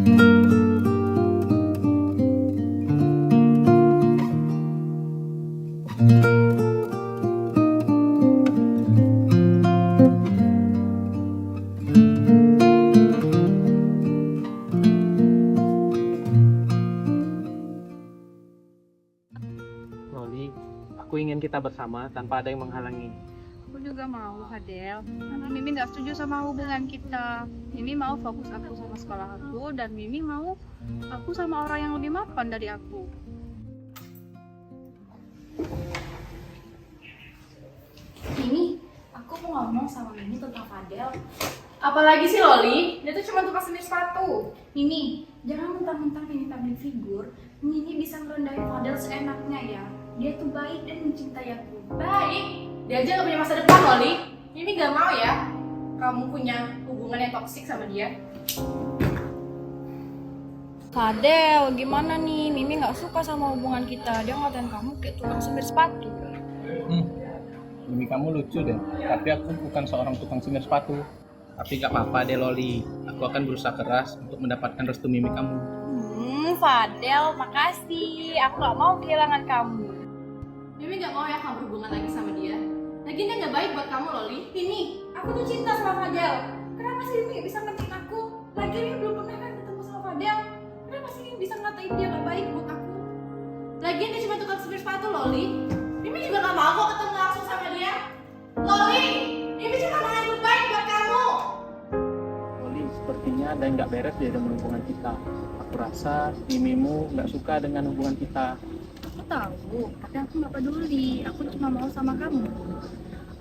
Loli, aku ingin kita bersama tanpa ada yang menghalangi. Aku juga mau, Fadel. Karena Mimi nggak setuju sama hubungan kita. Mimi mau fokus aku sama sekolah aku, dan Mimi mau aku sama orang yang lebih mapan dari aku. Mimi, aku mau ngomong sama Mimi tentang Fadel. Apalagi sih Loli? Dia tuh cuma tukang semir sepatu. Mimi, jangan mentang-mentang Mimi public figure, Mimi bisa merendahin Fadel seenaknya ya. Dia tuh baik dan mencintai aku. Baik? Dia aja gak punya masa depan, Loli. Mimi gak mau ya kamu punya hubungan yang toksik sama dia. Fadel, gimana nih? Mimi nggak suka sama hubungan kita. Dia ngatain kamu kayak tukang semir sepatu. Mimi kamu lucu deh, tapi aku bukan seorang tukang semir sepatu. Tapi gak apa-apa deh Loli, aku akan berusaha keras untuk mendapatkan restu Mimi kamu. Fadel, makasih. Aku nggak mau kehilangan kamu. Mimi gak mau ya kamu berhubungan lagi sama dia. Lagi dia gak baik buat kamu, Loli. Mimi, aku tuh cinta sama Fadel. Kenapa sih Mimi bisa ngertiin aku? Lagi Mimi belum pernah kan ketemu sama Fadel. Kenapa sih Mimi bisa ngatain dia gak baik buat aku? Lagian dia cuma tukang semir sepatu, Loli. Mimi juga gak mau kok ketemu langsung sama dia. Loli, Mimi cuma mau yang terbaik buat kamu. Loli, sepertinya ada yang gak beres deh dengan hubungan kita. Aku rasa Mimimu gak suka dengan hubungan kita. Aku tahu, tapi aku nggak peduli. Aku cuma mau sama kamu.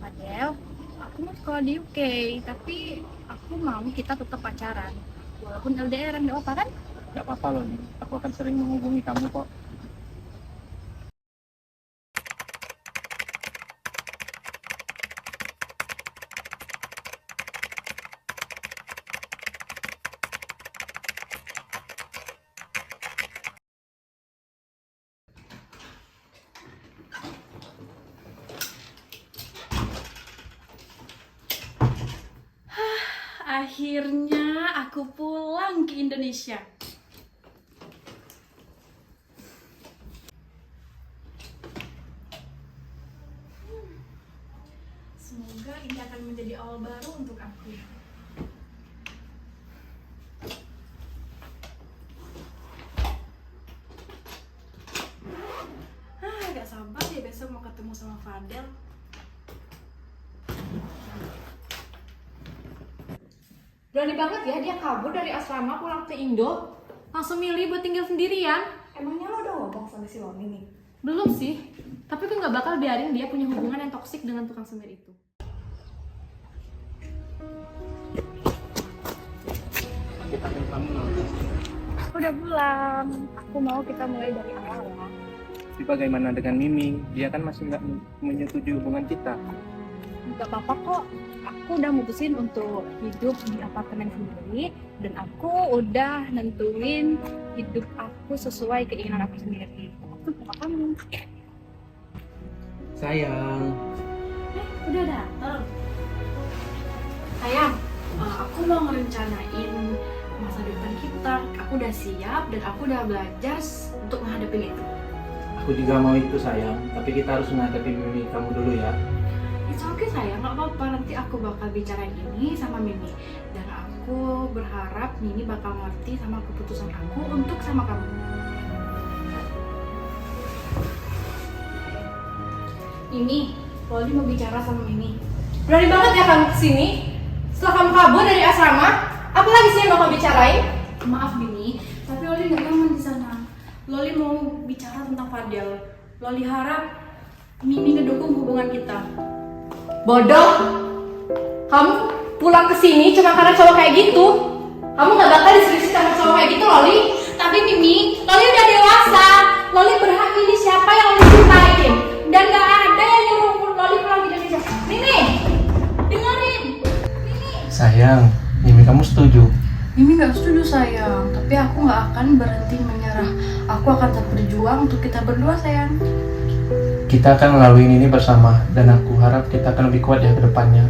Fadel, aku mau sekolah di UK, tapi aku mau kita tetap pacaran. Walaupun LDR, nggak apa-apa kan? Gak apa-apa Loli, aku akan sering menghubungi kamu kok. Akhirnya aku pulang ke Indonesia. Semoga ini akan menjadi awal baru untuk aku. Gak sabar ya besok mau ketemu sama Fadel. Berani banget ya dia kabur dari asrama pulang ke Indo, langsung milih buat tinggal sendirian. Emangnya lo udah ngomong sama si Loni nih? Belum sih, tapi gue gak bakal biarin dia punya hubungan yang toksik dengan tukang semir itu. Kita akan kamu Loli. Aku udah pulang. Aku mau kita mulai dari awal ya. Tapi bagaimana dengan Mimi? Dia kan masih nggak menyetujui hubungan kita. Gak apa-apa kok. Aku udah mutusin untuk hidup di apartemen sendiri, dan aku udah nentuin hidup aku sesuai keinginan aku sendiri. Aku sama kamu. Sayang. Udah dateng. Sayang, aku mau ngerencanain masa depan kita. Aku udah siap dan aku udah belajar untuk menghadapi itu. Aku juga mau itu sayang, tapi kita harus menghadapi Mimi kamu dulu ya. It's okay sayang, gak apa-apa. Nanti aku bakal bicara ini sama Mimi. Dan aku berharap Mimi bakal ngerti sama keputusan aku untuk sama kamu. Mimi, Loli mau bicara sama Mimi. Berani banget ya kamu kesini? Setelah kamu kabur dari asrama, apa lagi sih yang bakal bicarain? Maaf Mimi, tapi Loli gak nyaman di sana. Loli mau bicara tentang Fadel. Loli harap Mimi ngedukung hubungan kita. Bodoh! Kamu pulang ke sini cuma karena cowok kayak gitu. Kamu gak bakal diseriusin sama cowok kayak gitu, Loli. Tapi Mimi, Loli udah dewasa. Loli berhak pilih siapa yang Loli cintain. Dan gak ada yang nyuruh Loli pulang ke Indonesia. Mimi, dengerin. Mimi. Sayang, Mimi kamu setuju? Mimi gak setuju sayang, tapi aku gak akan berhenti menyerah. Aku akan tetap berjuang untuk kita berdua sayang. Kita akan melalui ini bersama, dan aku harap kita akan lebih kuat ya ke depannya.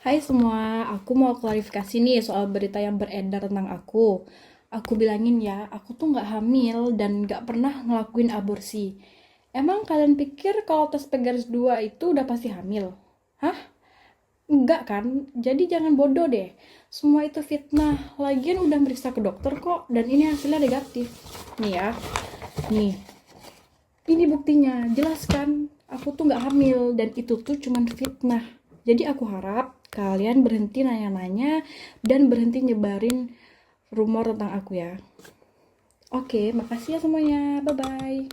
Hai semua, aku mau klarifikasi nih soal berita yang beredar tentang aku. Aku bilangin ya, aku tuh nggak hamil dan nggak pernah ngelakuin aborsi. Emang kalian pikir kalau tes PGRS 2 itu udah pasti hamil? Hah? Enggak kan? Jadi jangan bodoh deh. Semua itu fitnah. Lagian udah meriksa ke dokter kok, dan ini hasilnya negatif. Nih ya, nih. Ini buktinya, jelas kan? Aku tuh nggak hamil dan itu tuh cuman fitnah. Jadi aku harap kalian berhenti nanya-nanya dan berhenti nyebarin rumor tentang aku ya. Oke, makasih ya semuanya. Bye-bye.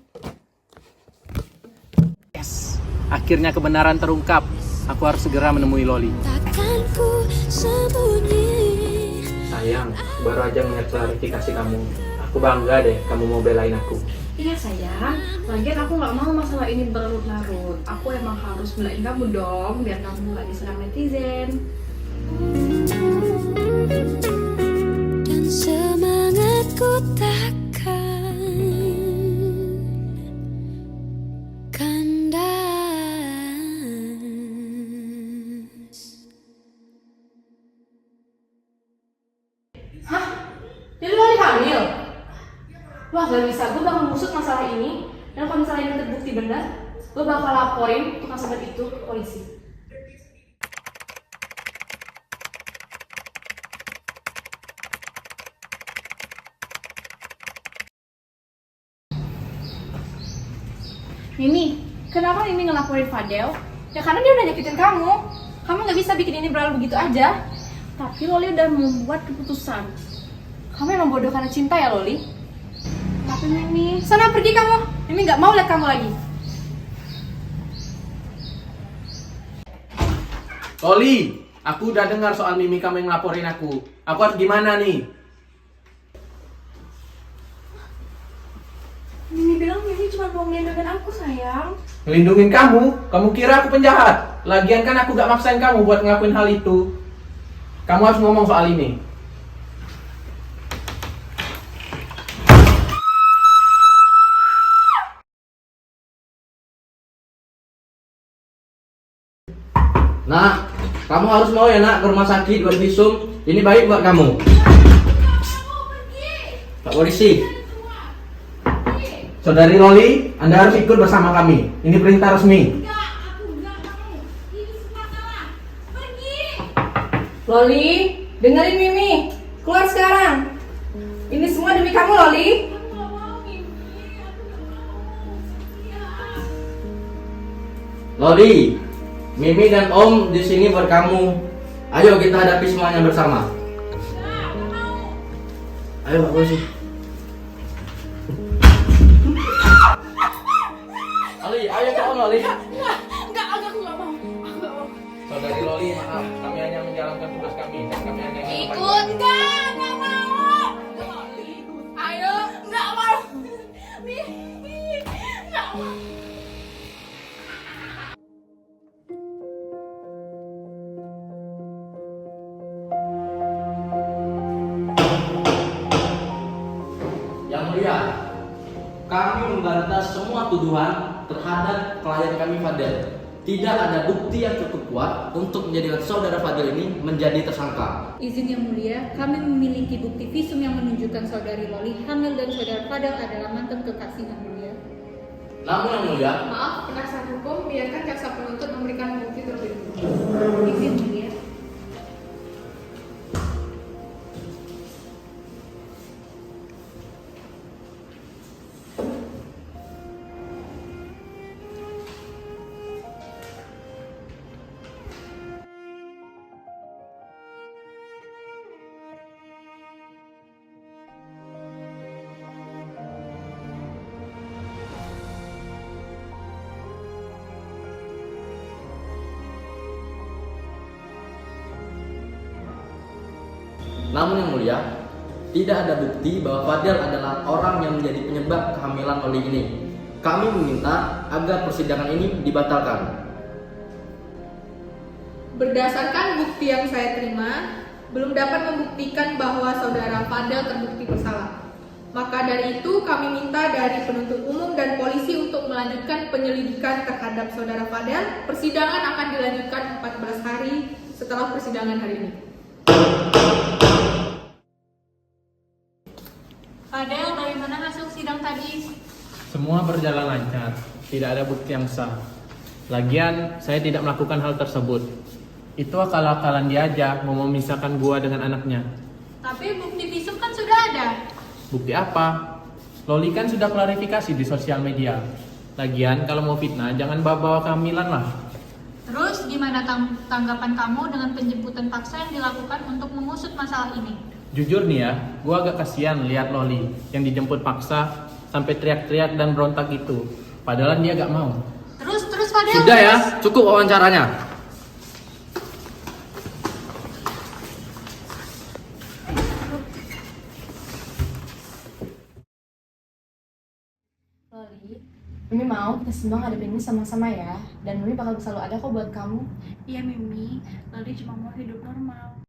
Yes, akhirnya kebenaran terungkap. Aku harus segera menemui Loli. Takkan ku sembunyi. Sayang, baru aja ngeliat klarifikasi kamu. Aku bangga deh kamu mau belain aku. Iya sayang, lagian aku nggak mau masalah ini berlarut-larut. Aku emang harus belain kamu dong, biar kamu nggak diserang netizen. Dan semangatku takkan kandas. Hah? Jadi Loli hamil? Wah gak bisa, gue bakal ngusut masalah ini. Dan kalau misalnya ini terbukti benar, gue bakal laporin tukang somet itu ke polisi. Mimi, kenapa Mimi ngelaporin Fadel? Ya karena dia udah nyakitin kamu. Kamu gak bisa bikin ini berlalu begitu aja. Tapi Loli udah membuat keputusan. Kamu emang bodoh karena cinta ya Loli? Tapi Mimi, sana pergi kamu. Mimi gak mau lihat kamu lagi. Loli, aku udah dengar soal Mimi kamu yang ngelaporin aku. Aku harus gimana nih? Mimi bilang Mimi cuma mau melindungi aku sayang. Ngelindungin kamu? Kamu kira aku penjahat? Lagian kan aku gak maksain kamu buat ngelakuin hal itu. Kamu harus ngomong soal ini. Nah, kamu harus mau ya nak ke rumah sakit buat visum. Ini baik buat kamu. Pak polisi. Saudari Loli, Anda harus ikut bersama kami. Ini perintah resmi. Loli, dengerin Mimi. Keluar sekarang. Ini semua demi kamu Loli. Loli, Mimi dan Om di sini buat kamu. Ayo kita hadapi semuanya bersama. Ayo Pak polisi. Loli, ayo ke Om Loli. Enggak, aku nggak mau. Aku nggak mau. Saudari Loli, maaf. Kami hanya menjalankan tugas kami. Dan kami hanya ingin Ikut nggak mau. Loli, ayo, nggak mau. Mimi, nggak mau. Yang mulia, kami membantah semua tuduhan terhadap klien kami Fadel. Tidak ada bukti yang cukup kuat untuk menjadikan saudara Fadel ini menjadi tersangka. Izin yang mulia, kami memiliki bukti visum yang menunjukkan saudari Loli hamil dan saudara Fadel adalah mantan kekasih yang mulia. Namun yang mulia, Maaf, penasihat hukum, biarkan jaksa penuntut memberikan bukti terlebih dahulu. Izin mulia. namun yang mulia, tidak ada bukti bahwa Fadel adalah orang yang menjadi penyebab kehamilan Loli ini. Kami meminta agar persidangan ini dibatalkan. Berdasarkan bukti yang saya terima, belum dapat membuktikan bahwa saudara Fadel terbukti bersalah. Maka dari itu kami minta dari penuntut umum dan polisi untuk melanjutkan penyelidikan terhadap saudara Fadel. Persidangan akan dilanjutkan 14 hari setelah persidangan hari ini. Fadel, bagaimana hasil sidang tadi? Semua berjalan lancar, tidak ada bukti yang sah. Lagian, saya tidak melakukan hal tersebut. Itu akal-akalan dia aja mau memisahkan gua dengan anaknya. Tapi bukti visum kan sudah ada. Bukti apa? Loli kan sudah klarifikasi di sosial media. Lagian, kalau mau fitnah, jangan bawa-bawa kehamilan lah. Terus gimana tanggapan kamu dengan penjemputan paksa yang dilakukan untuk mengusut masalah ini? Jujur nih ya, gua agak kasihan lihat Loli yang dijemput paksa sampai teriak-teriak dan berontak gitu. Padahal dia gak mau. Terus Fadel. Sudah ya, cukup wawancaranya. Loli, Mimi mau kita semua ngadepin ini sama-sama ya. Dan Mimi bakal selalu ada kok buat kamu. Iya Mimi, Loli cuma mau hidup normal.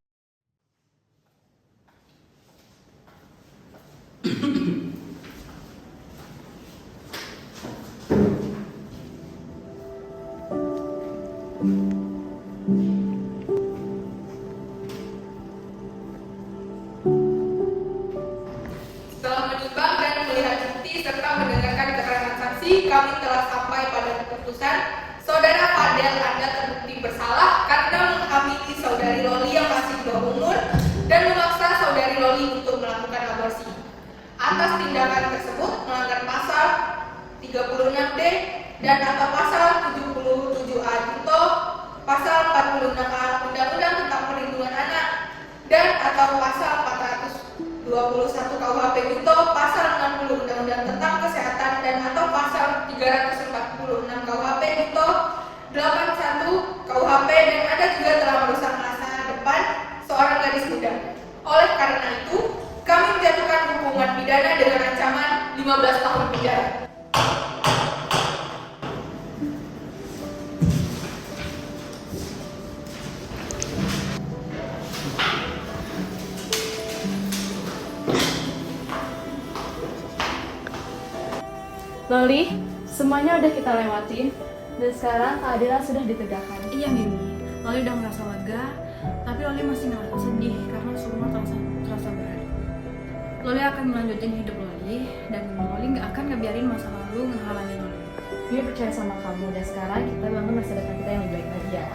Setelah menimbang dan melihat bukti serta mendengarkan keterangan saksi, kami telah sampai pada keputusan Saudara Fadel Anda terbukti bersalah karena menghamili Saudari Loli yang masih di bawah umur dan memaksa Saudari Loli untuk melakukan aborsi. Atas tindakan tersebut melanggar pasal 36D dan atau pasal 77A Junto, pasal 46A Undang-Undang tentang Perlindungan Anak dan atau pasal 421 KUHP Junto, pasal 60 Undang-Undang tentang Kesehatan dan atau pasal 346 KUHP Junto, 81 KUHP dan Anda juga telah merusak masa depan seorang gadis muda. Oleh karena itu, kami menjatuhkan hukuman pidana dengan ancaman 15 tahun penjara. Loli, semuanya udah kita lewatin. Dan sekarang keadilan sudah ditegakkan. Iya Mimi, Loli udah merasa lega, tapi Loli masih ngerasa sedih karena semua terasa berat. Loli akan melanjutin hidup Loli, dan Loli gak akan ngebiarin masa lalu ngehalangi Loli. Mimi percaya sama kamu. Dan sekarang kita bangun masa depan kita yang lebih baik lagi ya.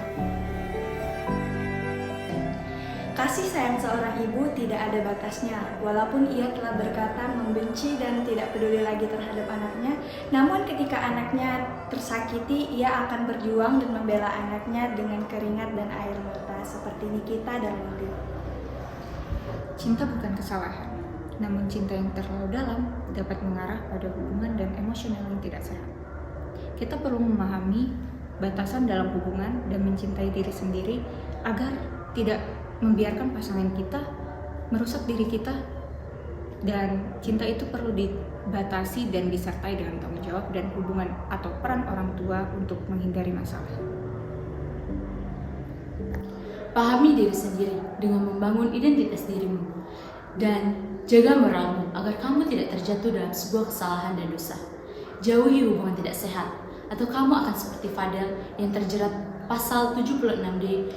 Kasih sayang seorang ibu tidak ada batasnya. Walaupun ia telah berkata membenci dan tidak peduli lagi terhadap anaknya, namun ketika anaknya tersakiti, ia akan berjuang dan membela anaknya dengan keringat dan air mata, seperti Nikita dan Loli. Cinta bukan kesalahan, namun cinta yang terlalu dalam dapat mengarah pada hubungan dan emosional yang tidak sehat. Kita perlu memahami batasan dalam hubungan dan mencintai diri sendiri agar tidak membiarkan pasangan kita merusak diri kita, dan cinta itu perlu dibatasi dan disertai dengan tanggung jawab dan hubungan atau peran orang tua untuk menghindari masalah. Pahami diri sendiri dengan membangun identitas dirimu dan jaga moralmu agar kamu tidak terjatuh dalam sebuah kesalahan dan dosa. Jauhi hubungan tidak sehat atau kamu akan seperti Fadel yang terjerat pasal 76D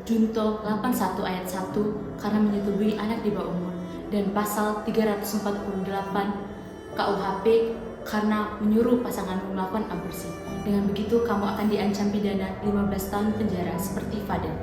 Junto 81 ayat 1 karena menyetubui anak di bawah umur, dan pasal 348 KUHP karena menyuruh pasanganmu melakukan aborsi. Dengan begitu kamu akan diancam pidana 15 tahun penjara seperti Fadel.